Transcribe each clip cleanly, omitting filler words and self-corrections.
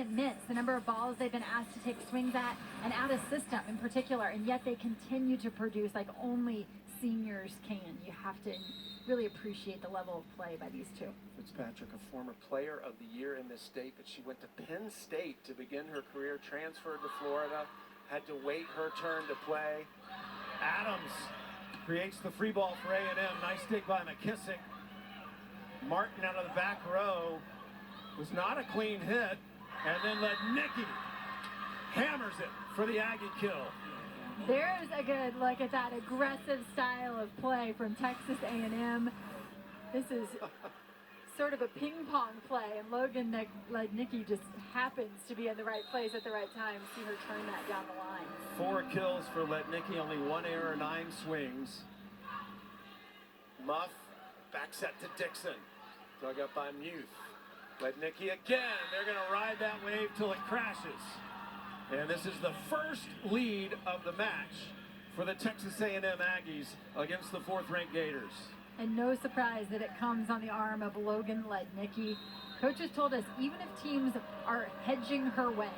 haven't missed, the number of balls they've been asked to take swings at and out of system in particular, and yet they continue to produce like only seniors can. You have to really appreciate the level of play by these two. Fitzpatrick, a former player of the year in this state, but she went to Penn State to begin her career, transferred to Florida, had to wait her turn to play. Adams creates the free ball for A&M. Nice dig by McKissick. Martin out of the back row. Was not a clean hit. And then let Nicky hammers it for the Aggie kill. There's a good look at that aggressive style of play from Texas A&M. This is sort of a ping pong play, and Logan Lednicki just happens to be in the right place at the right time. See her turn that down the line. 4 kills for Lednicki, only 1 error, 9 swings. Muff, back set to Dixon. Dug up by Muth. Lednicki again. They're going to ride that wave till it crashes. And this is the first lead of the match for the Texas A&M Aggies against the 4th-ranked Gators. And no surprise that it comes on the arm of Logan Lednicki. Coaches told us even if teams are hedging her way,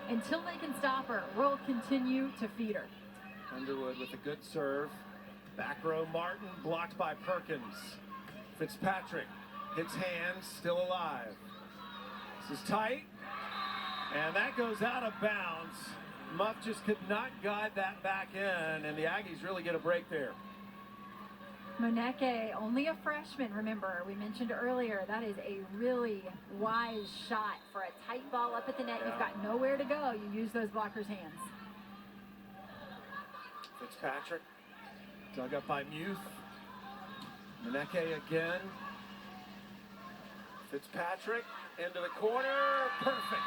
until they can stop her, we'll continue to feed her. Underwood with a good serve. Back row Martin blocked by Perkins. Fitzpatrick hits hands, still alive. This is tight. And that goes out of bounds. Muff just could not guide that back in, and the Aggies really get a break there. Moneke, only a freshman, remember, we mentioned earlier, that is a really wise shot for a tight ball up at the net. Yeah. You've got nowhere to go. You use those blockers' hands. Fitzpatrick, dug up by Muth. Moneke again. Fitzpatrick into the corner, perfect.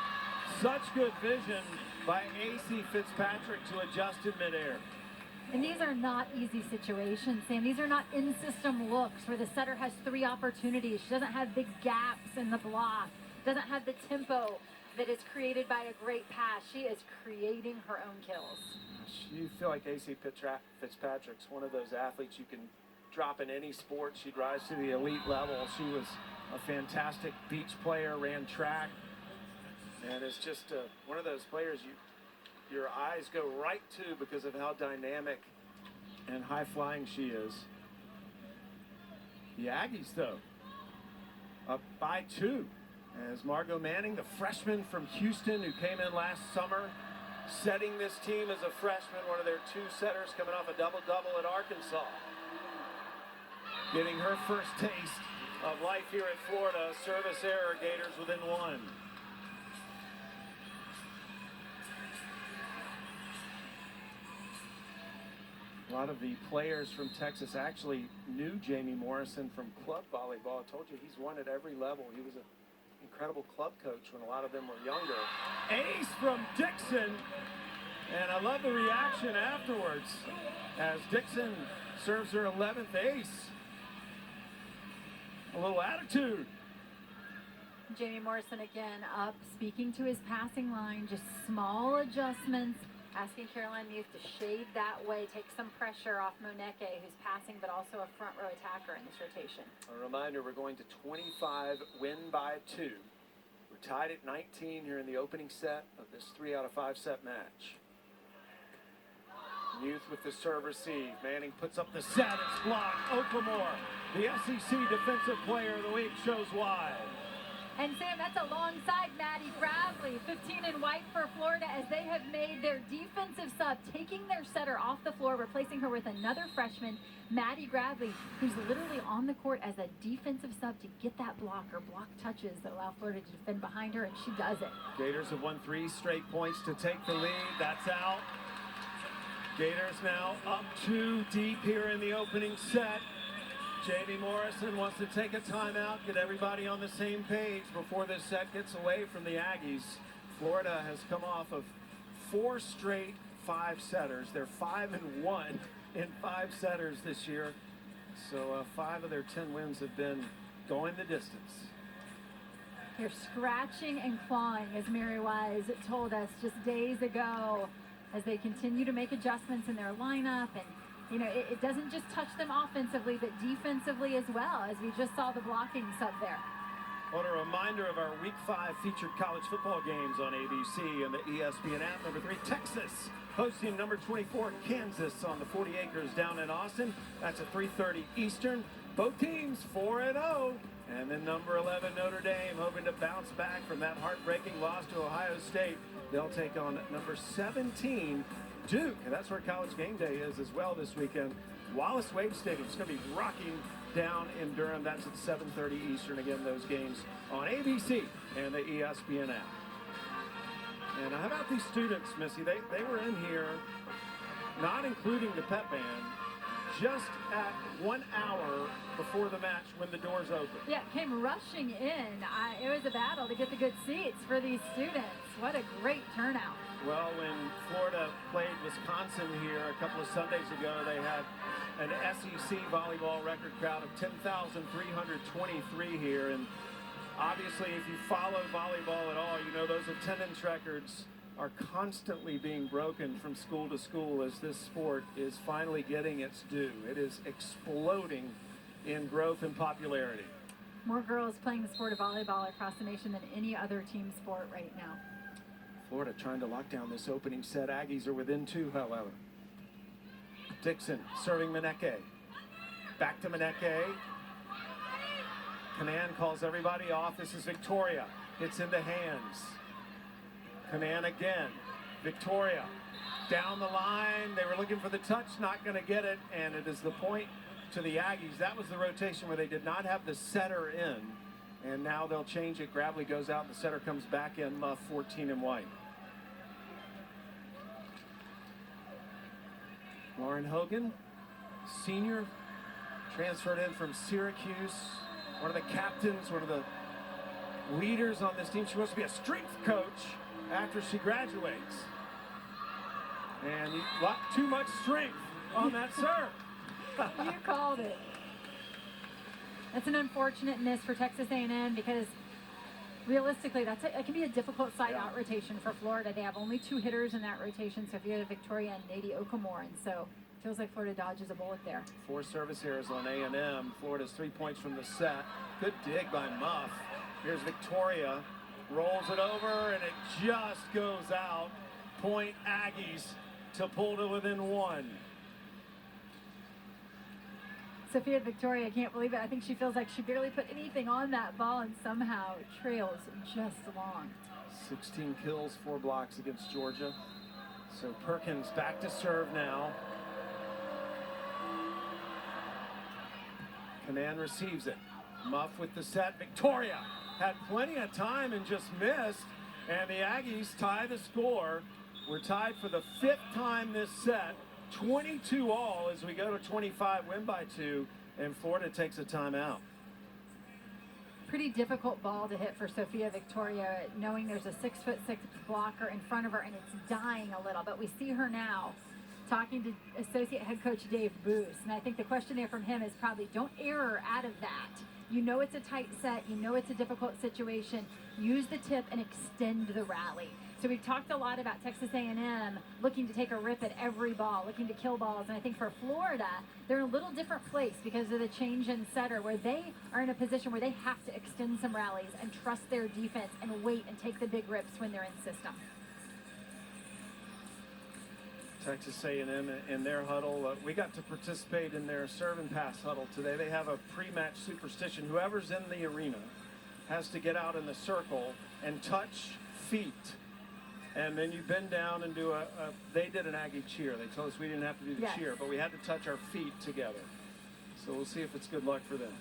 Such good vision by A.C. Fitzpatrick to adjust in midair. And these are not easy situations, Sam. These are not in-system looks where the setter has 3 opportunities. She doesn't have big gaps in the block, doesn't have the tempo that is created by a great pass. She is creating her own kills. You feel like A.C. Fitzpatrick's one of those athletes you can drop in any sport. She'd rise to the elite level. She was a fantastic beach player, ran track. And it's just one of those players your eyes go right to because of how dynamic and high-flying she is. The Aggies, though, up by 2. As Margot Manning, the freshman from Houston who came in last summer, setting this team as a freshman, one of their 2 setters coming off a double-double at Arkansas. Getting her first taste of life here at Florida. Service error, Gators within 1. A lot of the players from Texas actually knew Jamie Morrison from club volleyball. I told you he's won at every level. He was an incredible club coach when a lot of them were younger. Ace from Dixon. And I love the reaction afterwards as Dixon serves her 11th ace. A little attitude. Jamie Morrison again up, speaking to his passing line, just small adjustments, asking Caroline Muth to shade that way, take some pressure off Moneke, who's passing, but also a front row attacker in this rotation. A reminder, we're going to 25, win by 2. We're tied at 19 here in the opening set of this 3 out of 5 set match. Muth with the serve receive. Manning puts up the set. It's blocked. Okamore, the SEC Defensive Player of the Week, shows why. And Sam, that's alongside Maddie Gravely, 15 in white for Florida, as they have made their defensive sub, taking their setter off the floor, replacing her with another freshman, Maddie Gravely, who's literally on the court as a defensive sub to get that block or block touches that allow Florida to defend behind her, and she does it. Gators have won 3 straight points to take the lead. That's out. Gators now up 2 deep here in the opening set. Jamie Morrison wants to take a timeout, get everybody on the same page before this set gets away from the Aggies. Florida has come off of 4 straight 5-setters. They're 5-1 in 5-setters this year. So 5 of their 10 wins have been going the distance. They're scratching and clawing, as Mary Wise told us just days ago, as they continue to make adjustments in their lineup. And you know, it doesn't just touch them offensively, but defensively as well, as we just saw the blocking sub there. What a reminder of our Week 5 featured college football games on ABC and the ESPN app. Number 3, Texas hosting number 24, Kansas on the 40 acres down in Austin. That's at 3:30 Eastern. Both teams 4-0. And then number 11, Notre Dame, hoping to bounce back from that heartbreaking loss to Ohio State. They'll take on number 17, Duke. And that's where College Game Day is as well this weekend. Wallace Wade Stadium is going to be rocking down in Durham. That's at 7:30 Eastern. Again, those games on ABC and the ESPN app. And how about these students, Missy? They were in here, not including the pep band, just at 1 hour before the match when the doors opened. Yeah, it came rushing in. It was a battle to get the good seats for these students. What a great turnout. Well, when Florida played Wisconsin here a couple of Sundays ago, they had an SEC volleyball record crowd of 10,323 here. And obviously, if you follow volleyball at all, you know those attendance records are constantly being broken from school to school as this sport is finally getting its due. It is exploding in growth and popularity. More girls playing the sport of volleyball across the nation than any other team sport right now. Florida trying to lock down this opening set. Aggies are within 2, however. Dixon serving Maneke. Back to Maneke. Canan calls everybody off. This is Victoria. It's into hands. Canan again. Victoria down the line. They were looking for the touch, not going to get it, and it is the point to the Aggies. That was the rotation where they did not have the setter in, and now they'll change it. Gravely goes out, the setter comes back in. Muff 14 in white. Lauren Hogan, senior, transferred in from Syracuse. One of the captains, one of the leaders on this team. She wants to be a strength coach after she graduates. And too much strength on that serve. You called it. That's an unfortunate miss for Texas A&M because realistically, it can be a difficult side-out rotation for Florida. They have only 2 hitters in that rotation, Sophia Victoria and Nady Okamore, and so it feels like Florida dodges a bullet there. 4 service errors on A&M. Florida's 3 points from the set. Good dig by Muff. Here's Victoria, rolls it over, and it just goes out. Point Aggies to pull to within 1. Sophia Victoria, I can't believe it. I think she feels like she barely put anything on that ball and somehow it trails just long. 16 kills, 4 blocks against Georgia. So Perkins back to serve now. Canan receives it. Muff with the set. Victoria had plenty of time and just missed. And the Aggies tie the score. We're tied for the 5th time this set. 22 all as we go to 25, win by 2, and Florida takes a timeout. Pretty difficult ball to hit for Sophia Victoria, knowing there's a 6'6" blocker in front of her and it's dying a little. But we see her now talking to associate head coach Dave Boos, and I think the question there from him is probably don't err out of that. You know it's a tight set, you know it's a difficult situation. Use the tip and extend the rally. So we've talked a lot about Texas A&M looking to take a rip at every ball, looking to kill balls. And I think for Florida, they're in a little different place because of the change in setter where they are in a position where they have to extend some rallies and trust their defense and wait and take the big rips when they're in system. Texas A&M in their huddle. We got to participate in their serve and pass huddle today. They have a pre-match superstition. Whoever's in the arena has to get out in the circle and touch feet. And then you bend down and do they did an Aggie cheer. They told us we didn't have to do the cheer, but we had to touch our feet together. So we'll see if it's good luck for them.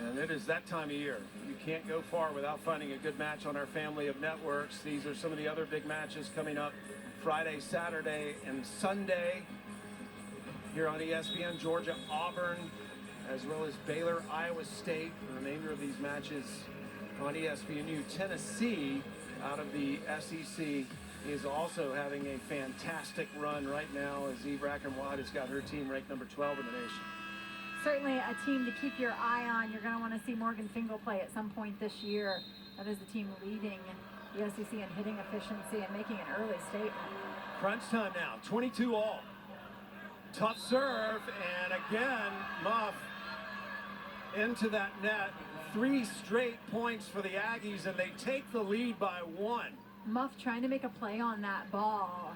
And it is that time of year. You can't go far without finding a good match on our family of networks. These are some of the other big matches coming up Friday, Saturday, and Sunday here on ESPN. Georgia, Auburn, as well as Baylor, Iowa State. The remainder of these matches on ESPNU. Tennessee, out of the SEC, is also having a fantastic run right now as Eve Rackham-Watt has got her team ranked number 12 in the nation. Certainly a team to keep your eye on. You're going to want to see Morgan Fingal play at some point this year. That is the team leading the SEC in hitting efficiency and making an early statement. Crunch time now, 22 all. Tough serve, and again, Muff into that net. 3 straight points for the Aggies, and they take the lead by 1. Muff trying to make a play on that ball.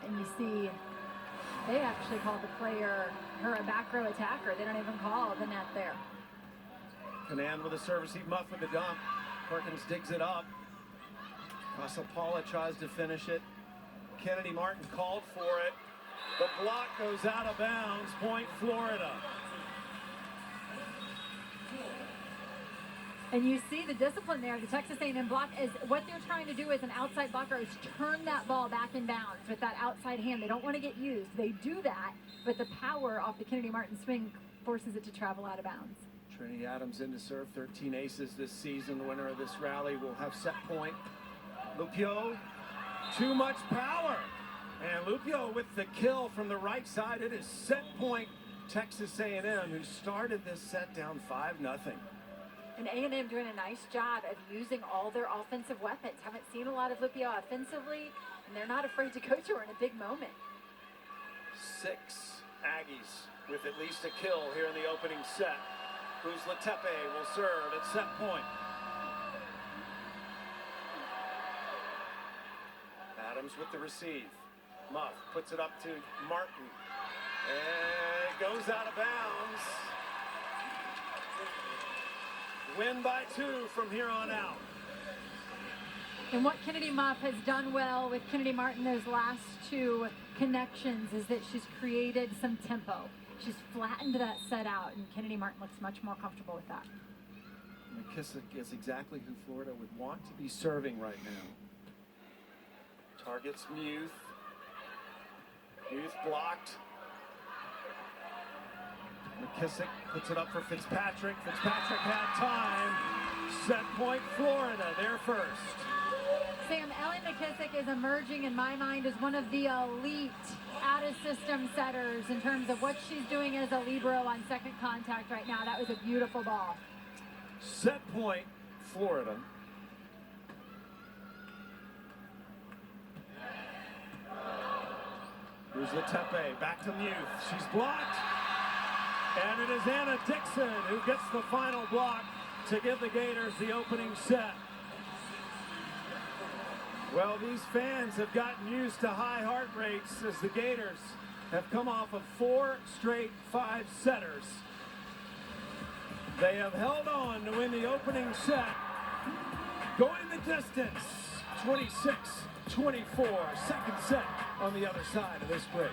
And you see, they actually called the player a back row attacker. They don't even call the net there. Conan with a service, he Muff with the dump. Perkins digs it up. Casapala tries to finish it. Kennedy Martin called for it. The block goes out of bounds. Point Florida. And you see the discipline there. The Texas A&M block is what they're trying to do as an outside blocker is turn that ball back in bounds with that outside hand. They don't want to get used. They do that, but the power off the Kennedy Martin swing forces it to travel out of bounds. Trinity Adams in to serve, 13 aces this season. The winner of this rally will have set point. Lupio, too much power. And Lupio with the kill from the right side. It is set point Texas A&M, who started this set down 5-0. And A&M doing a nice job of using all their offensive weapons. Haven't seen a lot of Lupio offensively, and they're not afraid to go to her in a big moment. 6 Aggies with at least a kill here in the opening set. Cruz Latepe will serve at set point. Adams with the receive. Muff puts it up to Martin. And it goes out of bounds. Win by 2 from here on out. And what Kennedy Muff has done well with Kennedy Martin those last 2 connections is that she's created some tempo. She's flattened that set out, and Kennedy Martin looks much more comfortable with that. McKissick is exactly who Florida would want to be serving right now. Targets Muth. Muth blocked. McKissick puts it up for Fitzpatrick. Fitzpatrick had time. Set point Florida, they're first. Sam, Ellie McKissick is emerging in my mind as one of the elite out-of-system setters in terms of what she's doing as a libero on second contact right now. That was a beautiful ball. Set point Florida. Here's Latepe, back to Muth. She's blocked. And it is Anna Dixon who gets the final block to give the Gators the opening set. Well, these fans have gotten used to high heart rates as the Gators have come off of 4 straight 5-setters. They have held on to win the opening set, going the distance, 26-24, second set on the other side of this break.